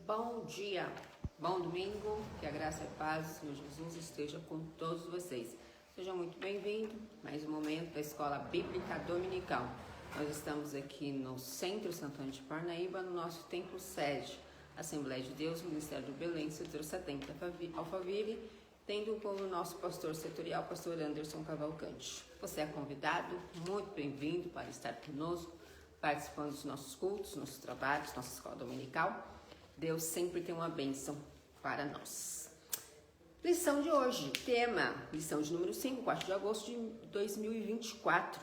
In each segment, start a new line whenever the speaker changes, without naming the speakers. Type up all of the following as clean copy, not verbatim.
Bom dia, bom domingo, que a graça e a paz do Senhor Jesus esteja com todos vocês. Sejam muito bem-vindos, mais um momento da Escola Bíblica Dominical. Nós estamos aqui no Centro Santana de Parnaíba, no nosso templo sede, Assembleia de Deus, Ministério do Belém, setor 70, Alphaville, tendo como nosso pastor setorial, pastor Anderson Cavalcante. Você é convidado, muito bem-vindo para estar conosco, participando dos nossos cultos, nossos trabalhos, nossa escola dominical. Deus sempre tem uma bênção para nós. Lição de hoje, tema, lição de número 5, 4 de agosto de 2024.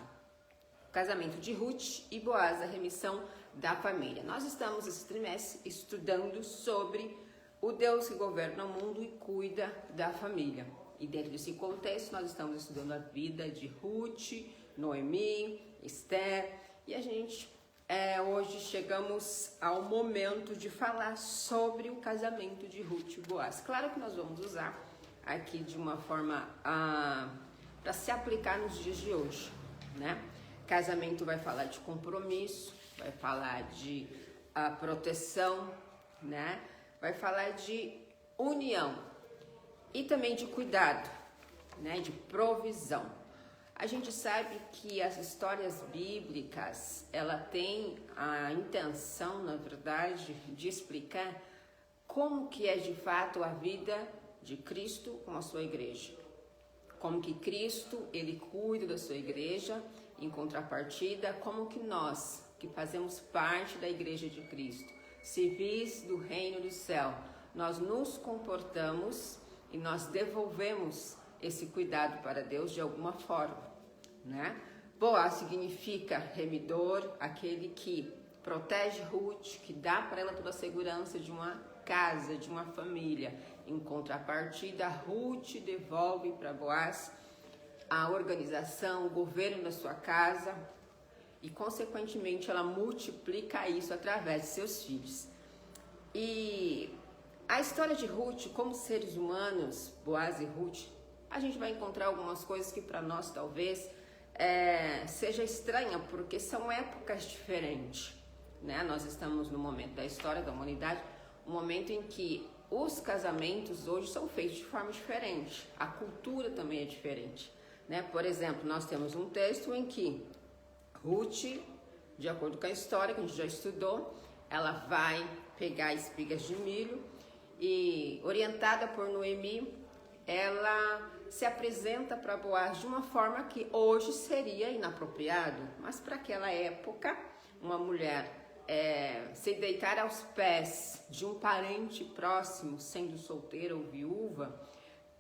Casamento de Ruth e Boaz, a remissão da família. Nós estamos esse trimestre estudando sobre o Deus que governa o mundo e cuida da família. E dentro desse contexto, nós estamos estudando a vida de Ruth, Noemi, Esther, e a gente hoje chegamos ao momento de falar sobre o casamento de Ruth e Boaz. Claro que nós vamos usar aqui de uma forma para se aplicar nos dias de hoje, né? Casamento vai falar de compromisso, vai falar de proteção, né? Vai falar de união e também de cuidado, né? De provisão. A gente sabe que as histórias bíblicas, ela tem a intenção, na verdade, de explicar como que é de fato a vida de Cristo com a sua igreja. Como que Cristo, ele cuida da sua igreja, em contrapartida, como que nós, que fazemos parte da igreja de Cristo, civis do reino do céu, nós nos comportamos e nós devolvemos esse cuidado para Deus de alguma forma, né? Boaz significa remidor, aquele que protege Ruth, que dá para ela toda a segurança de uma casa, de uma família. Em contrapartida, Ruth devolve para Boaz a organização, o governo da sua casa e, consequentemente, ela multiplica isso através de seus filhos. E a história de Ruth, como seres humanos, Boaz e Ruth, a gente vai encontrar algumas coisas que para nós talvez seja estranha, porque são épocas diferentes, né? Nós estamos no momento da história da humanidade, um momento em que os casamentos hoje são feitos de forma diferente, a cultura também é diferente, né? Por exemplo, nós temos um texto em que Ruth, de acordo com a história que a gente já estudou, ela vai pegar espigas de milho e, orientada por Noemi, ela se apresenta para Boaz de uma forma que hoje seria inapropriado, mas para aquela época, uma mulher se deitar aos pés de um parente próximo, sendo solteira ou viúva,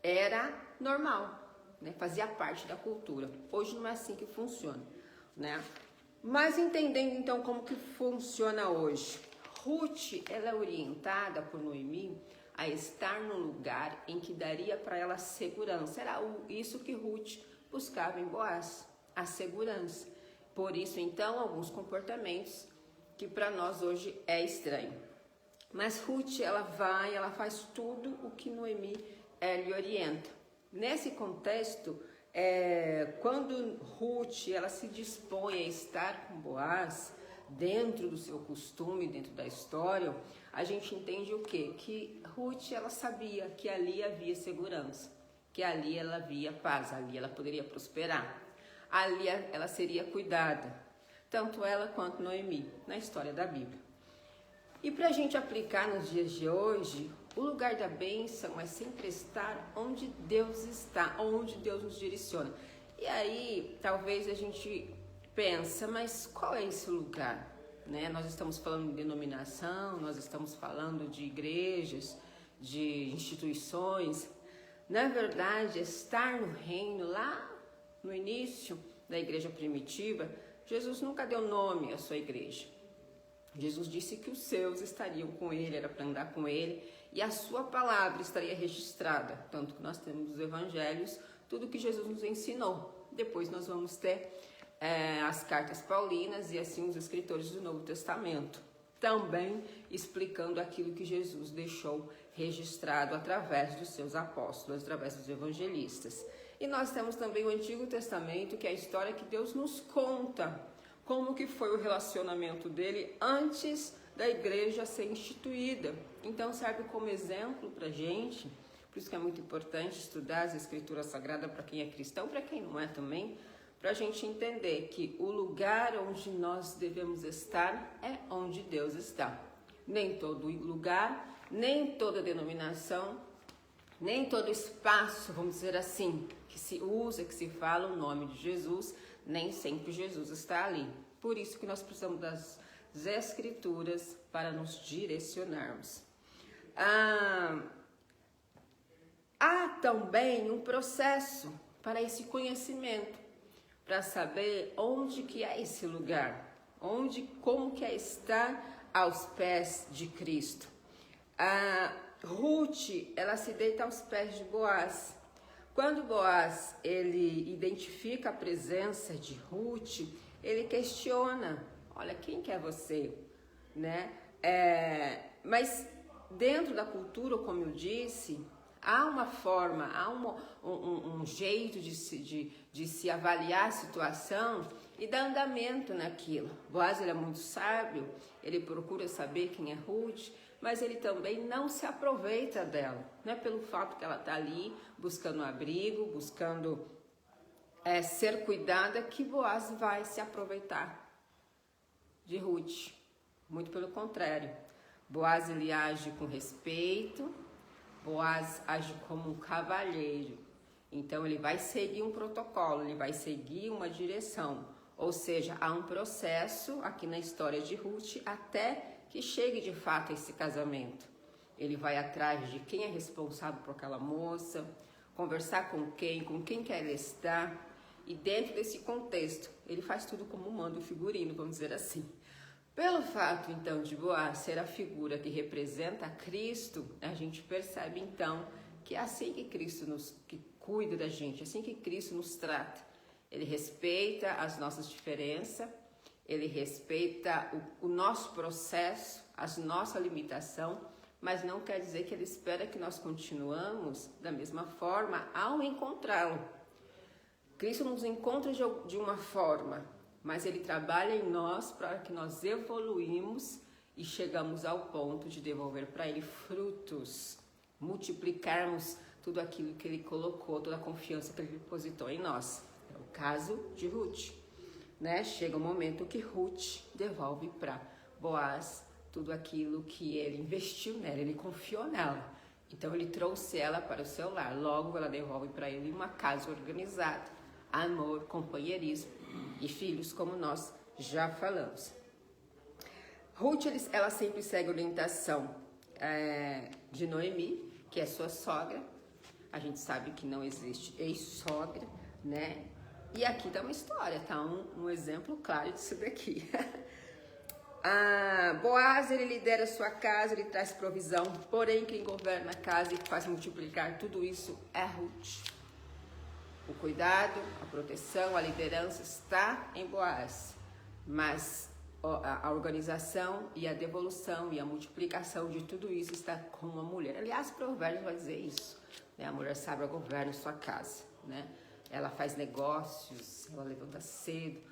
era normal, né? Fazia parte da cultura. Hoje não é assim que funciona, né? Mas entendendo então como que funciona hoje, Ruth, ela é orientada por Noemi a estar num lugar em que daria para ela segurança. Era isso que Ruth buscava em Boaz, a segurança. Por isso, então, alguns comportamentos que para nós hoje é estranho. Mas Ruth, ela faz tudo o que Noemi lhe orienta. Nesse contexto, quando Ruth, ela se dispõe a estar com Boaz, dentro do seu costume, dentro da história, a gente entende o quê? Que Ruth, ela sabia que ali havia segurança, que ali ela havia paz, ali ela poderia prosperar, ali ela seria cuidada, tanto ela quanto Noemi, na história da Bíblia. E para a gente aplicar nos dias de hoje, o lugar da bênção é sempre estar onde Deus está, onde Deus nos direciona. E aí, talvez a gente pensa, mas qual é esse lugar? Né? Nós estamos falando de denominação, nós estamos falando de igrejas, de instituições. Na verdade, estar no reino, lá no início da igreja primitiva, Jesus nunca deu nome à sua igreja. Jesus disse que os seus estariam com ele, era para andar com ele, e a sua palavra estaria registrada. Tanto que nós temos nos evangelhos tudo que Jesus nos ensinou. Depois nós vamos ter as cartas paulinas e assim os escritores do Novo Testamento, também explicando aquilo que Jesus deixou registrado através dos seus apóstolos, através dos evangelistas. E nós temos também o Antigo Testamento, que é a história que Deus nos conta como que foi o relacionamento dele antes da igreja a ser instituída. Então serve como exemplo para a gente, por isso que é muito importante estudar as escrituras sagradas para quem é cristão, para quem não é também, para a gente entender que o lugar onde nós devemos estar é onde Deus está. Nem todo lugar, nem toda denominação, nem todo espaço, vamos dizer assim, que se usa, que se fala o nome de Jesus, nem sempre Jesus está ali. Por isso que nós precisamos das escrituras para nos direcionarmos. Há também um processo para esse conhecimento, para saber onde que é esse lugar, como que é estar aos pés de Cristo. Ruth, ela se deita aos pés de Boaz. Quando Boaz, ele identifica a presença de Ruth, ele questiona, olha, quem que é você? Né? Mas dentro da cultura, como eu disse, há uma forma, há um jeito de se avaliar a situação e dar andamento naquilo. Boaz, ele é muito sábio, ele procura saber quem é Ruth, mas ele também não se aproveita dela, não é pelo fato que ela está ali buscando abrigo, buscando ser cuidada, que Boaz vai se aproveitar de Ruth. Muito pelo contrário. Boaz, ele age com respeito, Boaz age como um cavalheiro. Então ele vai seguir um protocolo, ele vai seguir uma direção. Ou seja, há um processo aqui na história de Ruth até que chegue de fato a esse casamento. Ele vai atrás de quem é responsável por aquela moça, conversar com quem que ela está, e dentro desse contexto, ele faz tudo como manda o figurino, vamos dizer assim. Pelo fato, então, de Boaz ser a figura que representa Cristo, a gente percebe, então, que é assim que Cristo que cuida da gente, assim que Cristo nos trata. Ele respeita as nossas diferenças, ele respeita o nosso processo, a nossa limitação, mas não quer dizer que ele espera que nós continuamos da mesma forma ao encontrá-lo. Cristo nos encontra de uma forma, mas ele trabalha em nós para que nós evoluímos e chegamos ao ponto de devolver para ele frutos, multiplicarmos tudo aquilo que ele colocou, toda a confiança que ele depositou em nós. É o caso de Ruth. Né? Chega um momento que Ruth devolve para Boaz tudo aquilo que ele investiu nela, ele confiou nela. Então ele trouxe ela para o seu lar. Logo ela devolve para ele uma casa organizada, amor, companheirismo e filhos, como nós já falamos. Ruth, ela sempre segue a orientação de Noemi, que é sua sogra. A gente sabe que não existe ex-sogra, né? E aqui dá uma história, tá? Um exemplo claro disso daqui. Boaz, ele lidera a sua casa, ele traz provisão, porém quem governa a casa e faz multiplicar tudo isso é Ruth. O cuidado, a proteção, a liderança está em Boaz, mas a organização e a devolução e a multiplicação de tudo isso está com a mulher. Aliás, Provérbios vai dizer isso, né? A mulher sábia governa sua casa, né? Ela faz negócios, ela levanta cedo.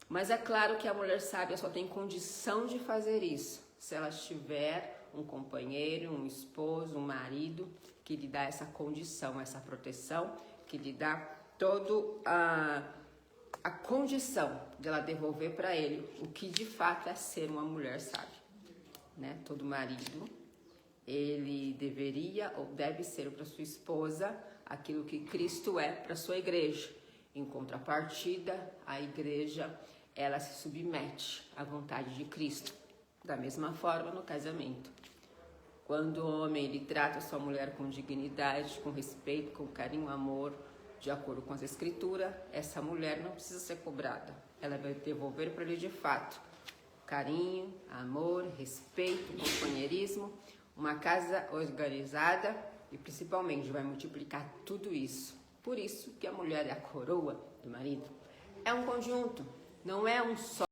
Mas é claro que a mulher sábia só tem condição de fazer isso se ela tiver um companheiro, um esposo, um marido que lhe dá essa condição, essa proteção, que lhe dá toda a condição de ela devolver para ele o que de fato é ser uma mulher sábia. Né? Todo marido, ele deveria ou deve ser para sua esposa aquilo que Cristo é para sua igreja. Em contrapartida, a igreja, ela se submete à vontade de Cristo. Da mesma forma no casamento. Quando o homem ele trata sua mulher com dignidade, com respeito, com carinho, amor, de acordo com as escrituras, essa mulher não precisa ser cobrada. Ela vai devolver para ele de fato carinho, amor, respeito, companheirismo, uma casa organizada e principalmente vai multiplicar tudo isso. Por isso que a mulher é a coroa do marido. É um conjunto, não é um só.